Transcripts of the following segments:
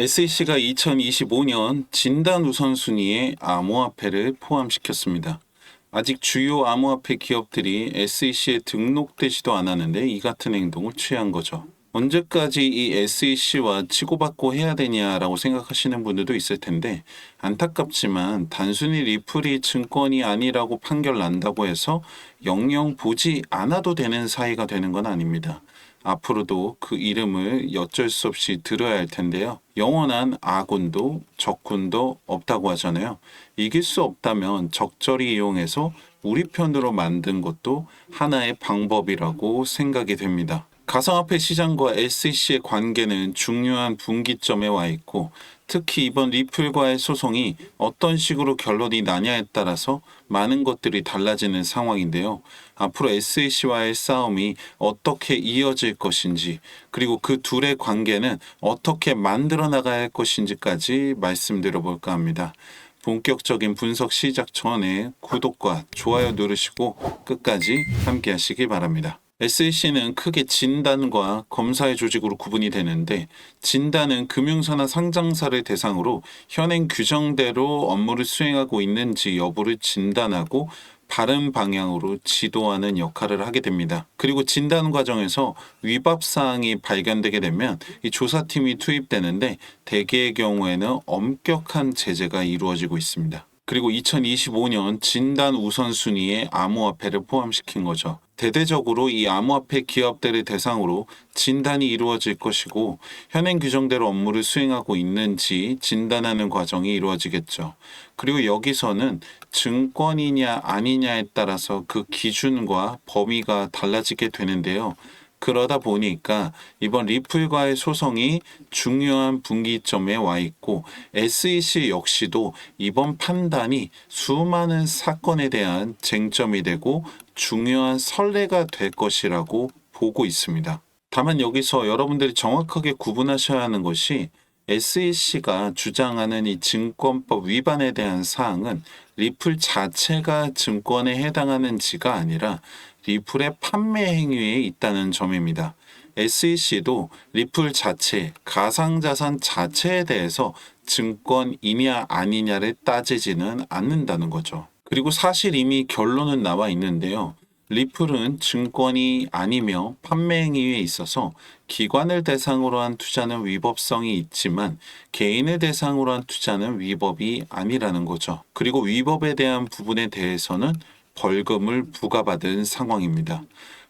SEC가 2025년 진단 우선순위에 암호화폐를 포함시켰습니다. 아직 주요 암호화폐 기업들이 SEC에 등록되지도 않았는데 이 같은 행동을 취한 거죠. 언제까지 이 SEC와 치고받고 해야 되냐라고 생각하시는 분들도 있을 텐데, 안타깝지만 단순히 리플이 증권이 아니라고 판결 난다고 해서 영영 보지 않아도 되는 사이가 되는 건 아닙니다. 앞으로도 그 이름을 어쩔 수 없이 들어야 할 텐데요. 영원한 아군도 적군도 없다고 하잖아요. 이길 수 없다면 적절히 이용해서 우리 편으로 만든 것도 하나의 방법이라고 생각이 됩니다. 가상화폐 시장과 SEC의 관계는 중요한 분기점에 와 있고, 특히 이번 리플과의 소송이 어떤 식으로 결론이 나냐에 따라서 많은 것들이 달라지는 상황인데요. 앞으로 SEC와의 싸움이 어떻게 이어질 것인지, 그리고 그 둘의 관계는 어떻게 만들어 나가야 할 것인지까지 말씀드려볼까 합니다. 본격적인 분석 시작 전에 구독과 좋아요 누르시고 끝까지 함께 하시기 바랍니다. SEC는 크게 진단과 검사의 조직으로 구분이 되는데, 진단은 금융사나 상장사를 대상으로 현행 규정대로 업무를 수행하고 있는지 여부를 진단하고 바른 방향으로 지도하는 역할을 하게 됩니다. 그리고 진단 과정에서 위법 사항이 발견되게 되면 이 조사팀이 투입되는데, 대개의 경우에는 엄격한 제재가 이루어지고 있습니다. 그리고 2025년 진단 우선순위에 암호화폐를 포함시킨 거죠. 대대적으로 이 암호화폐 기업들을 대상으로 진단이 이루어질 것이고, 현행 규정대로 업무를 수행하고 있는지 진단하는 과정이 이루어지겠죠. 그리고 여기서는 증권이냐 아니냐에 따라서 그 기준과 범위가 달라지게 되는데요. 그러다 보니까 이번 리플과의 소송이 중요한 분기점에 와 있고, SEC 역시도 이번 판단이 수많은 사건에 대한 쟁점이 되고 중요한 선례가 될 것이라고 보고 있습니다. 다만 여기서 여러분들이 정확하게 구분하셔야 하는 것이, SEC가 주장하는 이 증권법 위반에 대한 사항은 리플 자체가 증권에 해당하는지가 아니라 리플의 판매 행위에 있다는 점입니다. SEC도 리플 자체, 가상자산 자체에 대해서 증권이냐 아니냐를 따지지는 않는다는 거죠. 그리고 사실 이미 결론은 나와 있는데요. 리플은 증권이 아니며 판매 행위에 있어서 기관을 대상으로 한 투자는 위법성이 있지만 개인을 대상으로 한 투자는 위법이 아니라는 거죠. 그리고 위법에 대한 부분에 대해서는 벌금을 부과받은 상황입니다.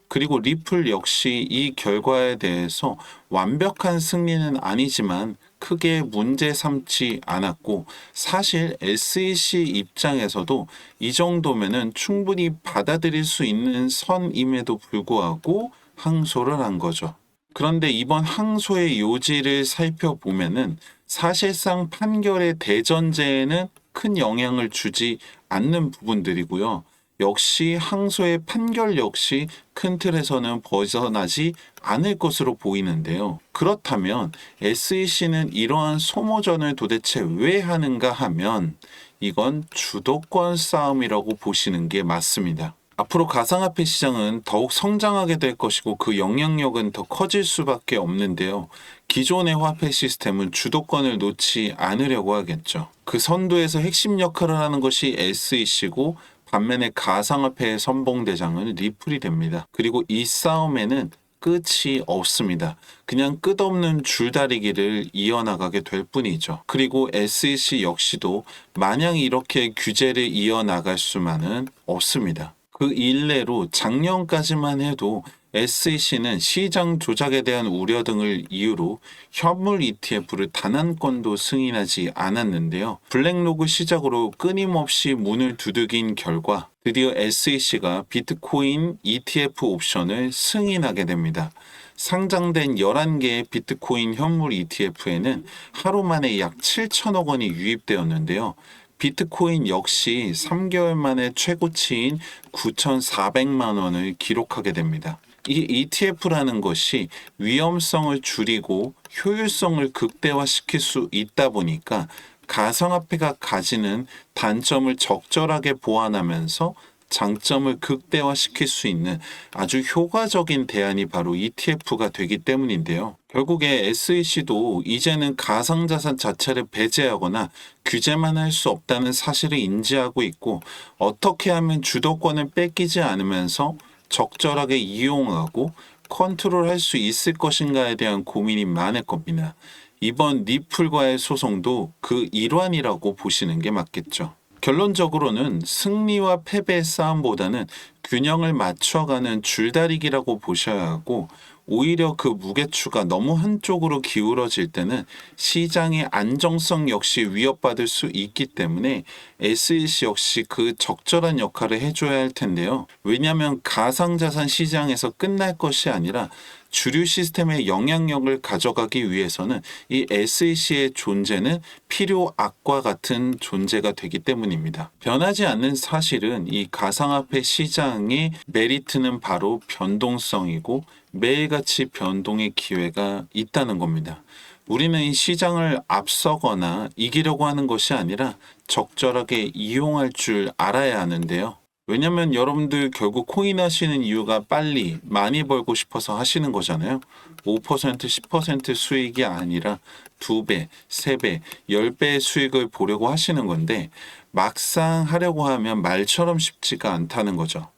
그리고 리플 역시 이 결과에 대해서 완벽한 승리는 아니지만 크게 문제 삼지 않았고, 사실 SEC 입장에서도 이 정도면은 충분히 받아들일 수 있는 선임에도 불구하고 항소를 한 거죠. 그런데 이번 항소의 요지를 살펴보면은 사실상 판결의 대전제에는 큰 영향을 주지 않는 부분들이고요. 역시 항소의 판결 역시 큰 틀에서는 벗어나지 않을 것으로 보이는데요. 그렇다면 SEC는 이러한 소모전을 도대체 왜 하는가 하면, 이건 주도권 싸움이라고 보시는 게 맞습니다. 앞으로 가상화폐 시장은 더욱 성장하게 될 것이고 그 영향력은 더 커질 수밖에 없는데요. 기존의 화폐 시스템은 주도권을 놓지 않으려고 하겠죠. 그 선두에서 핵심 역할을 하는 것이 SEC고, 반면에 가상화폐의 선봉대장은 리플이 됩니다. 그리고 이 싸움에는 끝이 없습니다. 그냥 끝없는 줄다리기를 이어나가게 될 뿐이죠. 그리고 SEC 역시도 마냥 이렇게 규제를 이어나갈 수만은 없습니다. 그 일례로 작년까지만 해도 SEC는 시장 조작에 대한 우려 등을 이유로 현물 ETF를 단 한 건도 승인하지 않았는데요. 블랙로그 시작으로 끊임없이 문을 두들긴 결과 드디어 SEC가 비트코인 ETF 옵션을 승인하게 됩니다. 상장된 11개의 비트코인 현물 ETF에는 하루 만에 약 7천억 원이 유입되었는데요. 비트코인 역시 3개월 만에 최고치인 9,400만 원을 기록하게 됩니다. 이 ETF라는 것이 위험성을 줄이고 효율성을 극대화시킬 수 있다 보니까 가상화폐가 가지는 단점을 적절하게 보완하면서 장점을 극대화시킬 수 있는 아주 효과적인 대안이 바로 ETF가 되기 때문인데요. 결국에 SEC도 이제는 가상자산 자체를 배제하거나 규제만 할 수 없다는 사실을 인지하고 있고, 어떻게 하면 주도권을 뺏기지 않으면서 적절하게 이용하고 컨트롤할 수 있을 것인가에 대한 고민이 많을 겁니다. 이번 리플과의 소송도 그 일환이라고 보시는 게 맞겠죠. 결론적으로는 승리와 패배의 싸움보다는 균형을 맞춰가는 줄다리기라고 보셔야 하고, 오히려 그 무게추가 너무 한쪽으로 기울어질 때는 시장의 안정성 역시 위협받을 수 있기 때문에 SEC 역시 그 적절한 역할을 해줘야 할 텐데요. 왜냐하면 가상자산 시장에서 끝날 것이 아니라 주류 시스템의 영향력을 가져가기 위해서는 이 SEC의 존재는 필요 악과 같은 존재가 되기 때문입니다. 변하지 않는 사실은 이 가상화폐 시장의 메리트는 바로 변동성이고 매일같이 변동의 기회가 있다는 겁니다. 우리는 이 시장을 앞서거나 이기려고 하는 것이 아니라 적절하게 이용할 줄 알아야 하는데요. 왜냐면 여러분들 결국 코인 하시는 이유가 빨리 많이 벌고 싶어서 하시는 거잖아요. 5%, 10% 수익이 아니라 2배, 3배, 10배의 수익을 보려고 하시는 건데, 막상 하려고 하면 말처럼 쉽지가 않다는 거죠.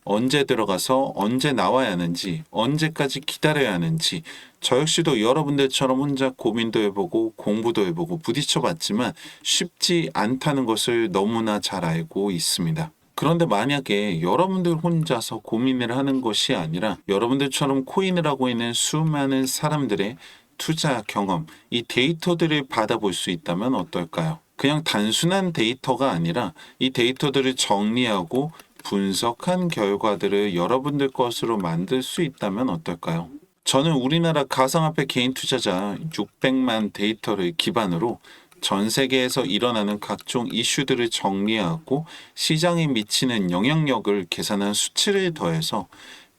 언제 들어가서 언제 나와야 하는지, 언제까지 기다려야 하는지, 저 역시도 여러분들처럼 혼자 고민도 해보고 공부도 해보고 부딪혀 봤지만 쉽지 않다는 것을 너무나 잘 알고 있습니다. 그런데 만약에 여러분들 혼자서 고민을 하는 것이 아니라 여러분들처럼 코인을 하고 있는 수많은 사람들의 투자 경험, 이 데이터들을 받아볼 수 있다면 어떨까요? 그냥 단순한 데이터가 아니라 이 데이터들을 정리하고 분석한 결과들을 여러분들 것으로 만들 수 있다면 어떨까요? 저는 우리나라 가상화폐 개인 투자자 600만 데이터를 기반으로 전 세계에서 일어나는 각종 이슈들을 정리하고 시장에 미치는 영향력을 계산한 수치를 더해서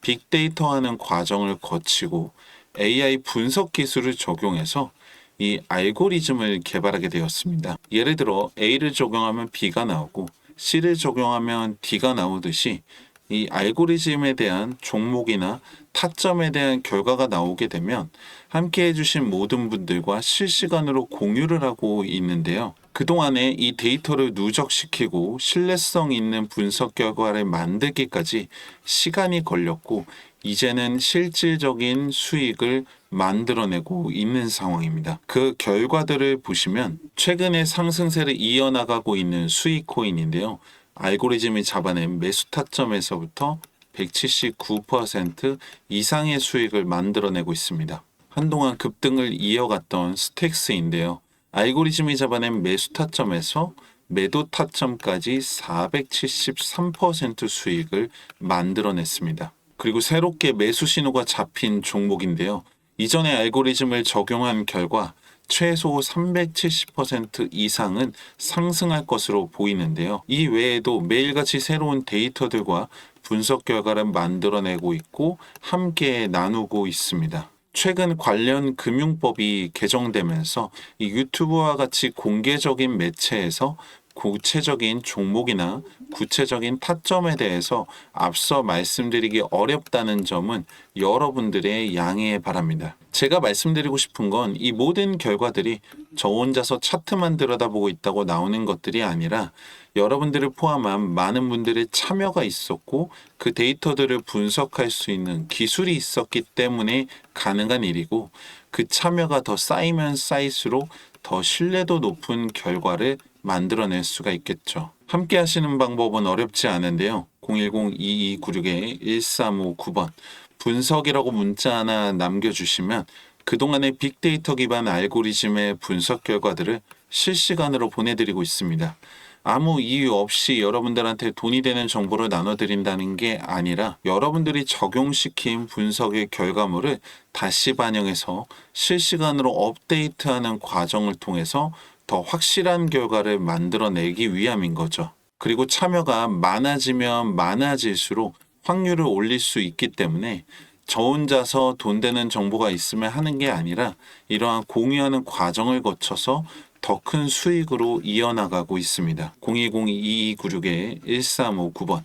빅데이터화하는 과정을 거치고 AI 분석 기술을 적용해서 이 알고리즘을 개발하게 되었습니다. 예를 들어 A를 적용하면 B가 나오고 C를 적용하면 D가 나오듯이 이 알고리즘에 대한 종목이나 타점에 대한 결과가 나오게 되면 함께 해주신 모든 분들과 실시간으로 공유를 하고 있는데요. 그동안에 이 데이터를 누적시키고 신뢰성 있는 분석 결과를 만들기까지 시간이 걸렸고, 이제는 실질적인 수익을 만들어내고 있는 상황입니다. 그 결과들을 보시면 최근에 상승세를 이어나가고 있는 수익 코인인데요. 알고리즘이 잡아낸 매수 타점에서부터 179% 이상의 수익을 만들어내고 있습니다. 한동안 급등을 이어갔던 스택스인데요. 알고리즘이 잡아낸 매수 타점에서 매도 타점까지 473% 수익을 만들어냈습니다. 그리고 새롭게 매수 신호가 잡힌 종목인데요. 이전에 알고리즘을 적용한 결과 최소 370% 이상은 상승할 것으로 보이는데요. 이 외에도 매일같이 새로운 데이터들과 분석 결과를 만들어내고 있고 함께 나누고 있습니다. 최근 관련 금융법이 개정되면서 이 유튜브와 같이 공개적인 매체에서 구체적인 종목이나 구체적인 타점에 대해서 앞서 말씀드리기 어렵다는 점은 여러분들의 양해 바랍니다. 제가 말씀드리고 싶은 건 이 모든 결과들이 저 혼자서 차트만 들여다보고 있다고 나오는 것들이 아니라 여러분들을 포함한 많은 분들의 참여가 있었고 그 데이터들을 분석할 수 있는 기술이 있었기 때문에 가능한 일이고, 그 참여가 더 쌓이면 쌓일수록 더 신뢰도 높은 결과를 만들어낼 수가 있겠죠. 함께 하시는 방법은 어렵지 않은데요. 010-2296-1359번 분석이라고 문자 하나 남겨주시면 그동안의 빅데이터 기반 알고리즘의 분석 결과들을 실시간으로 보내드리고 있습니다. 아무 이유 없이 여러분들한테 돈이 되는 정보를 나눠드린다는 게 아니라 여러분들이 적용시킨 분석의 결과물을 다시 반영해서 실시간으로 업데이트하는 과정을 통해서 더 확실한 결과를 만들어내기 위함인 거죠. 그리고 참여가 많아지면 많아질수록 확률을 올릴 수 있기 때문에 저 혼자서 돈 되는 정보가 있으면 하는 게 아니라 이러한 공유하는 과정을 거쳐서 더 큰 수익으로 이어나가고 있습니다. 010-2296-1359번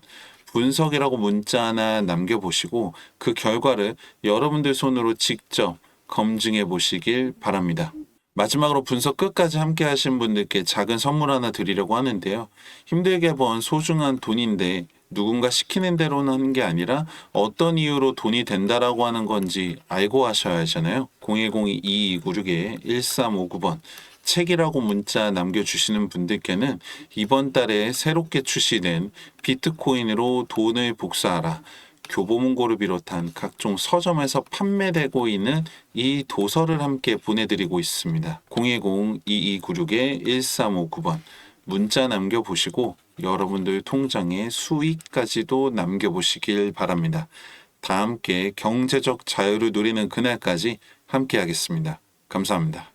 분석이라고 문자 하나 남겨보시고 그 결과를 여러분들 손으로 직접 검증해 보시길 바랍니다. 마지막으로 분석 끝까지 함께 하신 분들께 작은 선물 하나 드리려고 하는데요. 힘들게 번 소중한 돈인데 누군가 시키는 대로는 하는 게 아니라 어떤 이유로 돈이 된다라고 하는 건지 알고 하셔야 하잖아요. 010-2296-1359번 책이라고 문자 남겨주시는 분들께는 이번 달에 새롭게 출시된 비트코인으로 돈을 복사하라. 교보문고를 비롯한 각종 서점에서 판매되고 있는 이 도서를 함께 보내드리고 있습니다. 010-2296-1359번 문자 남겨보시고 여러분들 통장에 수익까지도 남겨보시길 바랍니다. 다 함께 경제적 자유를 누리는 그날까지 함께 하겠습니다. 감사합니다.